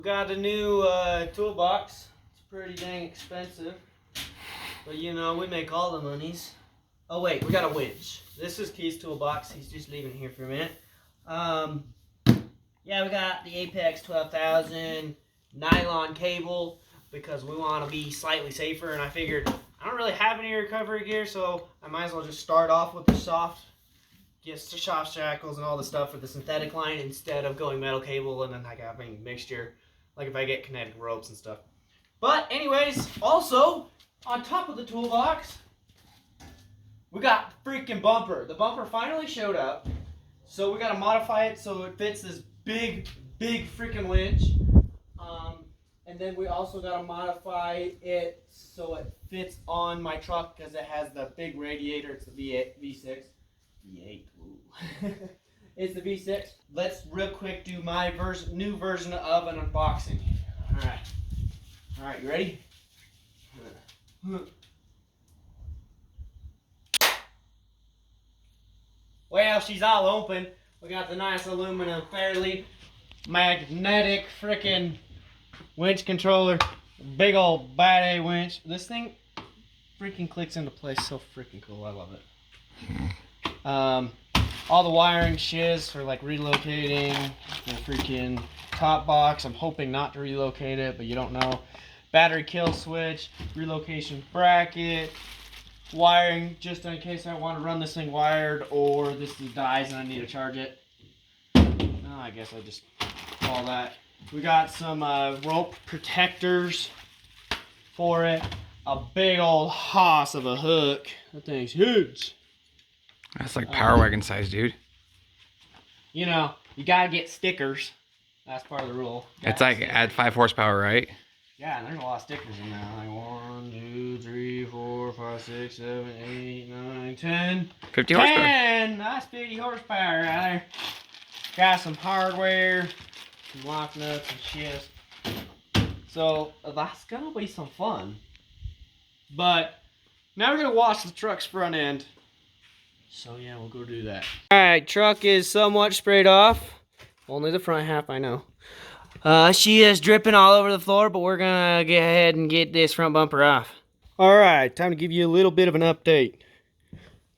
Got a new toolbox. It's pretty dang expensive. But you know, we make all the monies. Oh wait, we got a winch. This is Key's toolbox. He's just leaving here for a minute. Yeah, we got the Apex 12,000 nylon cable because we want to be slightly safer, and I figured I don't really have any recovery gear, so I might as well just start off with the soft, just the soft shackles and all the stuff for the synthetic line instead of going metal cable and then like having mixture, like if I get kinetic ropes and stuff. But anyways, also on top of the toolbox, we got the freaking bumper. The bumper finally showed up, so we got to modify it so it fits this big freaking winch. And then we also got to modify it so it fits on my truck because it has the big radiator. It's the V6. V8. Ooh. It's the V6. Let's real quick do my new version of an unboxing. All right, you ready? Well, she's all open. We got the nice aluminum, fairly magnetic freaking winch controller. Big old bad A winch. This thing freaking clicks into place so freaking cool. I love it. All the wiring shiz for like relocating the freaking top box. I'm hoping not to relocate it, but you don't know. Battery kill switch, relocation bracket, wiring just in case I want to run this thing wired or this dies and I need to charge it. No, I guess I just call that. We got some rope protectors for it. A big old hoss of a hook. That thing's huge. That's like power wagon size, dude. You know, you gotta get stickers. That's part of the rule. It's like add 5 horsepower, right? Yeah, and there's a lot of stickers in there. Like 1, 2, 3, 4, 5, 6, 7, 8, 9, 10. 50 horsepower. 10! That's 50 horsepower right there. Got some hardware, some lock nuts and shit. So that's gonna be some fun. But now we're gonna wash the truck's front end. So yeah, we'll go do that. Alright, truck is somewhat sprayed off. Only the front half, I know. She is dripping all over the floor, but we're gonna get ahead and get this front bumper off. Alright, time to give you a little bit of an update.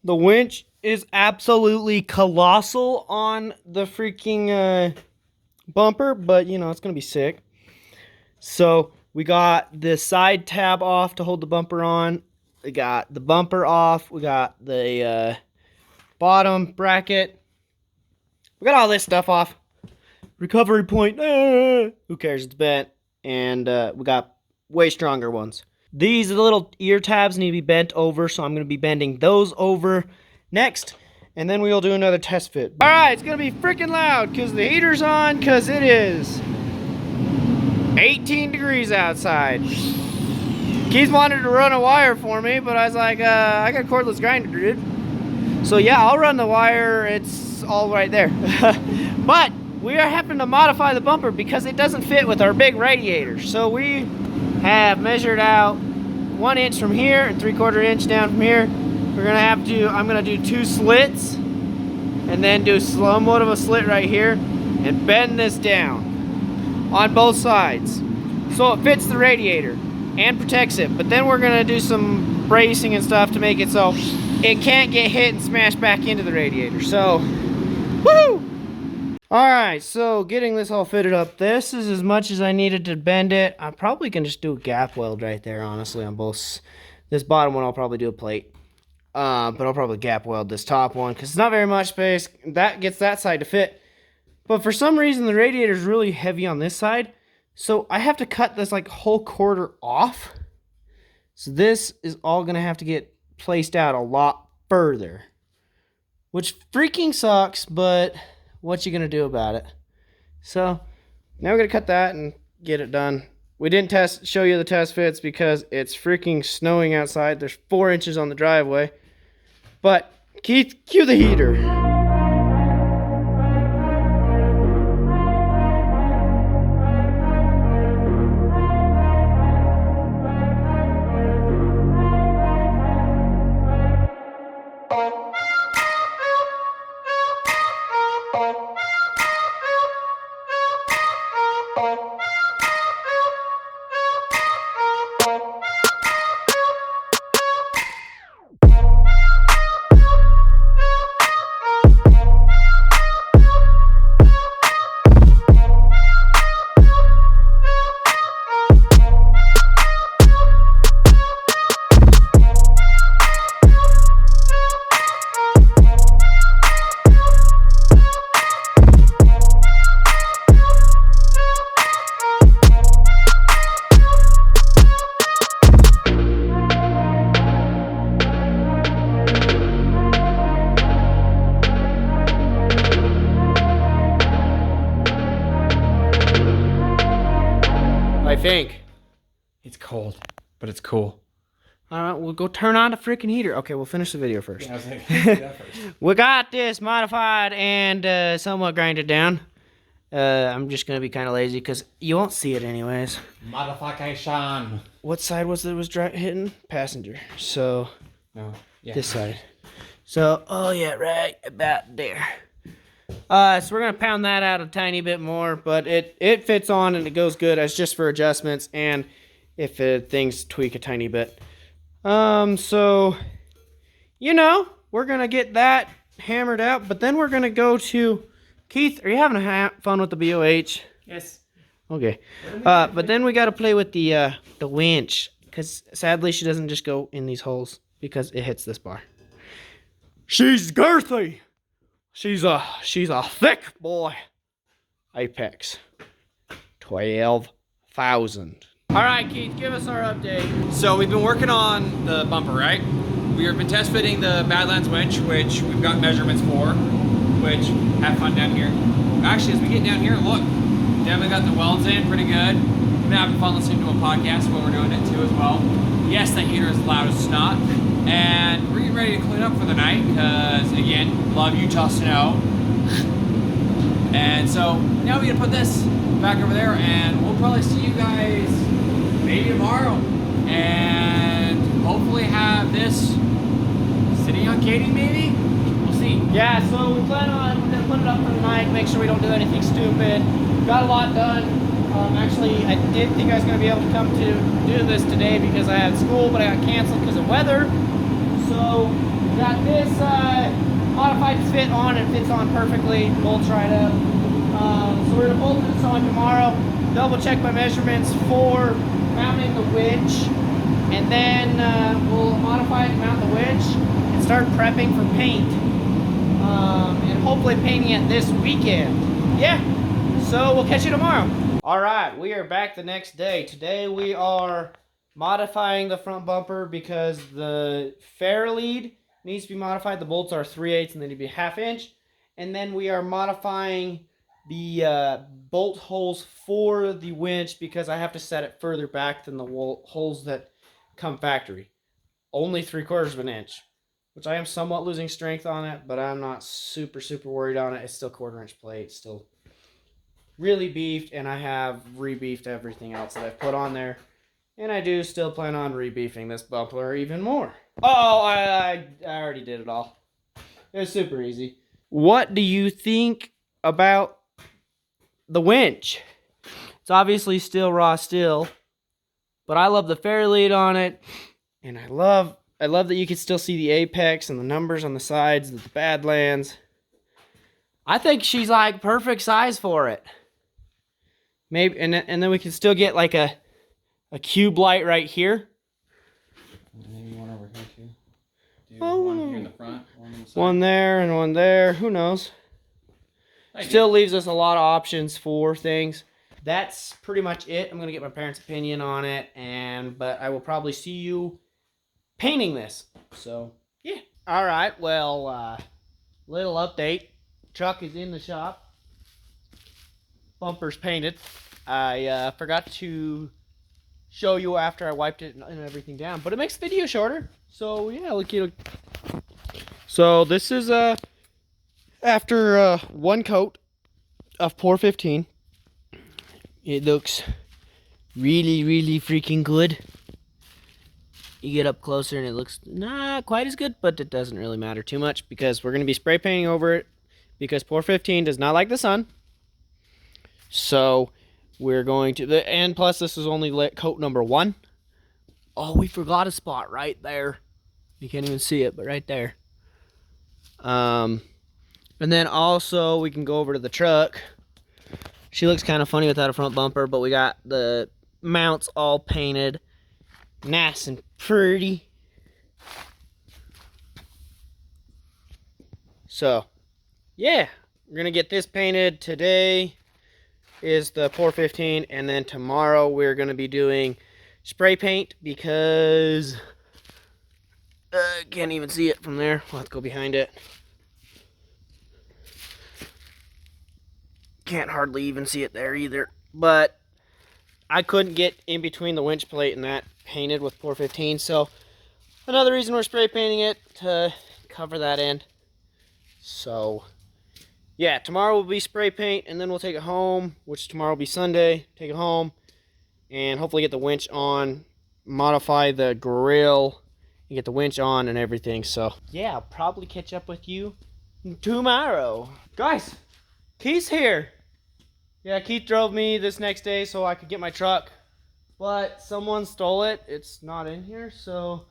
The winch is absolutely colossal on the freaking bumper, but you know, it's gonna be sick. So we got the side tab off to hold the bumper on. We got the bumper off. We got the bottom bracket. We got all this stuff off. Recovery point. Who cares? It's bent. And we got way stronger ones. These little ear tabs need to be bent over, so I'm going to be bending those over next. And then we'll do another test fit. Alright, it's going to be freaking loud because the heater's on because it is 18 degrees outside. Keith wanted to run a wire for me, but I was like, I got a cordless grinder, dude. So yeah, I'll run the wire. It's all right there. But we are having to modify the bumper because it doesn't fit with our big radiator. So we have measured out 1 inch from here and 3/4 inch down from here. We're gonna have to, I'm gonna do 2 slits and then do somewhat of a slit right here and bend this down on both sides so it fits the radiator and protects it. But then we're gonna do some bracing and stuff to make it so it can't get hit and smash back into the radiator. So, woohoo! Alright, so getting this all fitted up. This is as much as I needed to bend it. I'm probably gonna just do a gap weld right there, honestly, on both. This bottom one I'll probably do a plate. But I'll probably gap weld this top one because it's not very much space. That gets that side to fit. But for some reason the radiator is really heavy on this side. So I have to cut this like whole quarter off. So this is all gonna have to get placed out a lot further. Which freaking sucks, but what you gonna do about it? So now we're gonna cut that and get it done. We didn't show you the test fits because it's freaking snowing outside. There's 4 inches on the driveway. But Keith, cue the heater. I think. It's cold, but it's cool. All right, we'll go turn on the freaking heater. Okay, we'll finish the video first. Yeah, I was like, let's do that first. We got this modified and somewhat grinded down. I'm just gonna be kind of lazy because you won't see it anyways. Modification. What side was hitting? Passenger. So No. Yeah. this side. So oh yeah, right about there. So we're gonna pound that out a tiny bit more, but it fits on and it goes good. It's just for adjustments and if things tweak a tiny bit. So you know we're gonna get that hammered out, but then we're gonna go to Keith. Are you having fun with the BOH? Yes. Okay. But then we got to play with the winch because sadly she doesn't just go in these holes because it hits this bar. She's girthy. She's a thick boy. Apex 12,000. All right, Keith, give us our update. So we've been working on the bumper, right? We have been test fitting the Badlands winch, which we've got measurements for, which have fun down here. Actually, as we get down here, look, definitely got the welds in pretty good. We've been having fun listening to a podcast while we're doing it too as well. Yes, the heater is loud as snot. And we're getting ready to clean up for the night because, again, love Utah snow. And so now we're gonna put this back over there and we'll probably see you guys maybe tomorrow. And hopefully have this sitting on Katie maybe? We'll see. Yeah, so we plan on we're gonna put it up for the night, make sure we don't do anything stupid. Got a lot done. Actually, I did think I was gonna be able to come to do this today because I had school, but I got canceled because of weather. So we got this modified to fit on and fits on perfectly. Bolts right up. So we're gonna bolt this on tomorrow. Double check my measurements for mounting the winch, and then we'll modify it to mount the winch and start prepping for paint. And hopefully painting it this weekend. Yeah. So we'll catch you tomorrow. All right, we are back the next day. Today we are modifying the front bumper because the fair lead needs to be modified. The bolts are 3/8 and they need to be 1/2 inch. And then we are modifying the bolt holes for the winch because I have to set it further back than the holes that come factory. Only 3/4 of an inch, which I am somewhat losing strength on it, but I'm not super worried on it. It's still 1/4 inch plate, still really beefed, and I have rebeefed everything else that I've put on there. And I do still plan on rebeefing this bumper even more. Oh, I already did it all. It was super easy. What do you think about the winch? It's obviously still raw steel, but I love the fair lead on it, and I love that you can still see the apex and the numbers on the sides of the Badlands. I think she's like perfect size for it. Maybe, and then we can still get like a cube light right here. Maybe one over here too. Oh, one here in the front, one on the side. One there and one there. Who knows? Still leaves us a lot of options for things. That's pretty much it. I'm gonna get my parents' opinion on it, but I will probably see you painting this. So yeah. All right. Well, little update. Truck is in the shop. Bumper's painted. I forgot to show you after I wiped it and everything down, but it makes the video shorter. So yeah, look. So this is after one coat of Pour 15. It looks really freaking good. You get up closer and it looks not quite as good, but it doesn't really matter too much because we're going to be spray painting over it because Pour 15 does not like the sun. So we're going to, and plus this is only coat number 1. Oh, we forgot a spot right there. You can't even see it, but right there. And then also we can go over to the truck. She looks kind of funny without a front bumper, but we got the mounts all painted nice and pretty. So yeah, we're gonna get this painted. Today is the Pour 15, and then tomorrow we're gonna be doing spray paint because I can't even see it from there. We'll have to go behind it. Can't hardly even see it there either, but I couldn't get in between the winch plate and that painted with 415. So another reason we're spray painting it to cover that end. So yeah, tomorrow will be spray paint, and then we'll take it home, which tomorrow will be Sunday. Take it home and hopefully get the winch on, modify the grill, and get the winch on and everything. So yeah, I'll probably catch up with you tomorrow. Guys, Keith's here. Yeah, Keith drove me this next day so I could get my truck, but someone stole it. It's not in here, so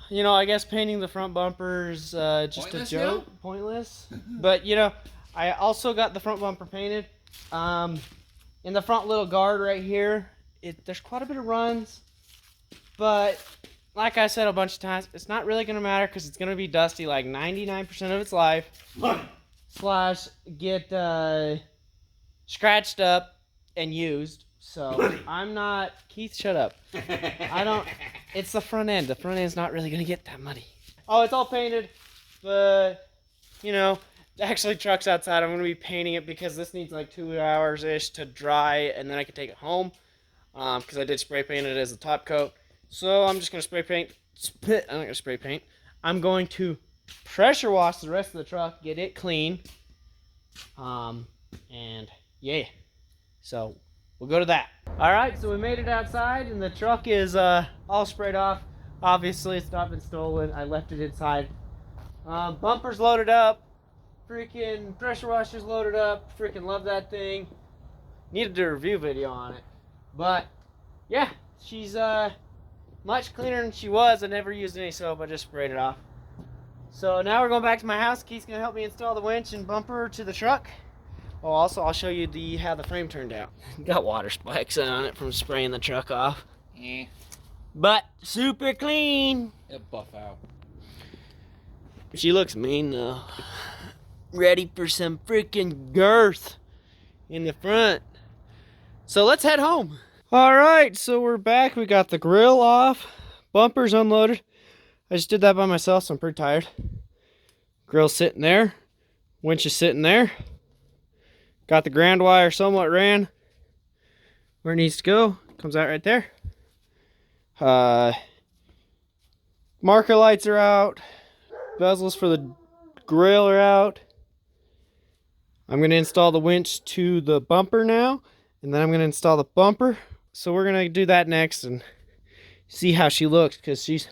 you know, I guess painting the front bumper's just pointless, a joke. Yeah? Pointless. But you know, I also got the front bumper painted. In the front little guard right here, there's quite a bit of runs, but like I said a bunch of times, it's not really going to matter because it's going to be dusty like 99% of its life. Slash get scratched up and used. So I'm not, Keith, shut up. I don't, it's the front end. The front end's not really going to get that muddy. Oh, it's all painted, but you know, actually truck's outside. I'm going to be painting it because this needs like 2 hours-ish to dry, and then I can take it home because I did spray paint it as a top coat. So I'm just going to spray paint. I'm not going to spray paint. I'm going to pressure wash the rest of the truck, get it clean. And yeah, so we'll go to that. All right, so we made it outside, and the truck is all sprayed off. Obviously, it's not been stolen. I left it inside. Bumper's loaded up. Freaking pressure washer's loaded up. Freaking love that thing. Need to do a review video on it. But yeah, she's much cleaner than she was. I never used any soap. I just sprayed it off. So now we're going back to my house. Keith's gonna help me install the winch and bumper to the truck. Oh, also I'll show you how the frame turned out. Got water spikes on it from spraying the truck off. Eh. But super clean. It'll buff out. She looks mean though. Ready for some freaking girth in the front. So let's head home. All right, so we're back. We got the grill off, bumpers unloaded. I just did that by myself, so I'm pretty tired. Grill's sitting there, winch is sitting there. Got the ground wire somewhat ran where it needs to go. Comes out right there. Marker lights are out. Bezels for the grill are out. I'm going to install the winch to the bumper now, and then I'm going to install the bumper. So we're going to do that next and see how she looks, because she's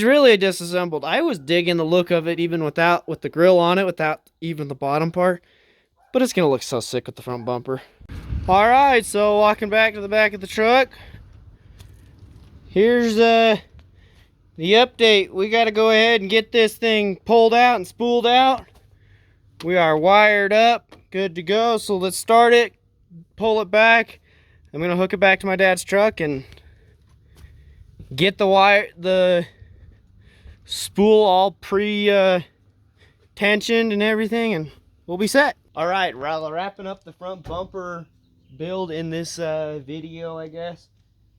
really disassembled. I was digging the look of it even with the grill on it, without even the bottom part. But it's going to look so sick with the front bumper. All right, so walking back to the back of the truck. Here's the update. We got to go ahead and get this thing pulled out and spooled out. We are wired up, good to go. So let's start it, pull it back. I'm going to hook it back to my dad's truck and get the spool all pre-tensioned and everything, and we'll be set. All right, wrapping up the front bumper build in this video, I guess.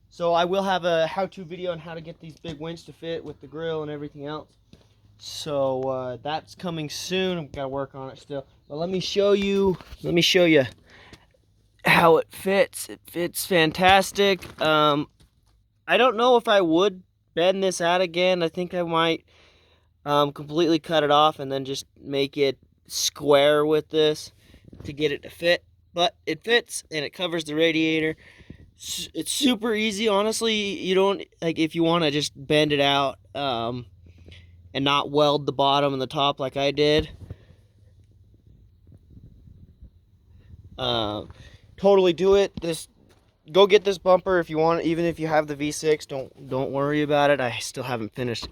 So I will have a how-to video on how to get these big winch to fit with the grill and everything else. So that's coming soon. I've got to work on it still. But let me show you how it fits. It fits fantastic. I don't know if I would bend this out again. I think I might completely cut it off and then just make it square with this to get it to fit. But it fits and it covers the radiator. It's super easy, honestly. You don't, like, if you want to just bend it out and not weld the bottom and the top like I did. Totally do it. Go get this bumper if you want it, even if you have the V6. Don't worry about it. I still haven't finished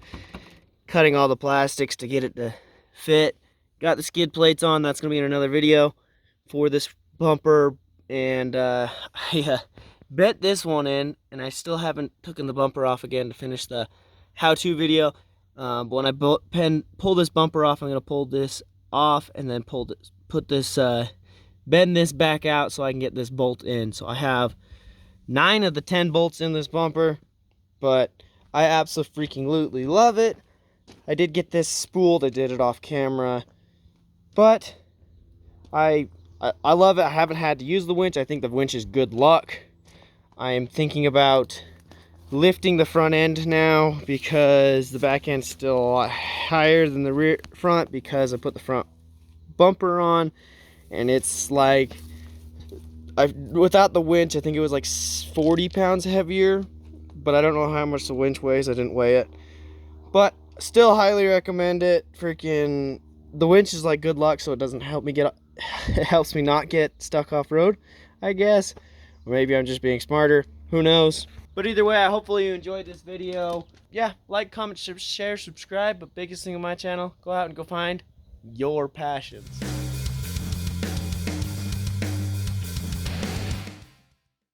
cutting all the plastics to get it to fit. Got the skid plates on. That's gonna be in another video for this bumper. And I bet this one in, and I still haven't taken the bumper off again to finish the how-to video. But when I pull this bumper off, I'm gonna pull this off and then bend this back out so I can get this bolt in. So I have 9 of the 10 bolts in this bumper, but I absolutely love it. I did get this spooled. I did it off camera, but I love it. I haven't had to use the winch. I think the winch is good luck. I am thinking about lifting the front end now because the back end's still a lot higher than the rear front because I put the front bumper on, and it's like, without the winch I think it was like 40 pounds heavier, but I don't know how much the winch weighs. I didn't weigh it, but still highly recommend it. Freaking the winch is like good luck, so it doesn't help me get it helps me not get stuck off road, I guess. Or maybe I'm just being smarter, who knows. But either way, hopefully you enjoyed this video. Yeah, like, comment, share, subscribe, but biggest thing on my channel, go out and go find your passions.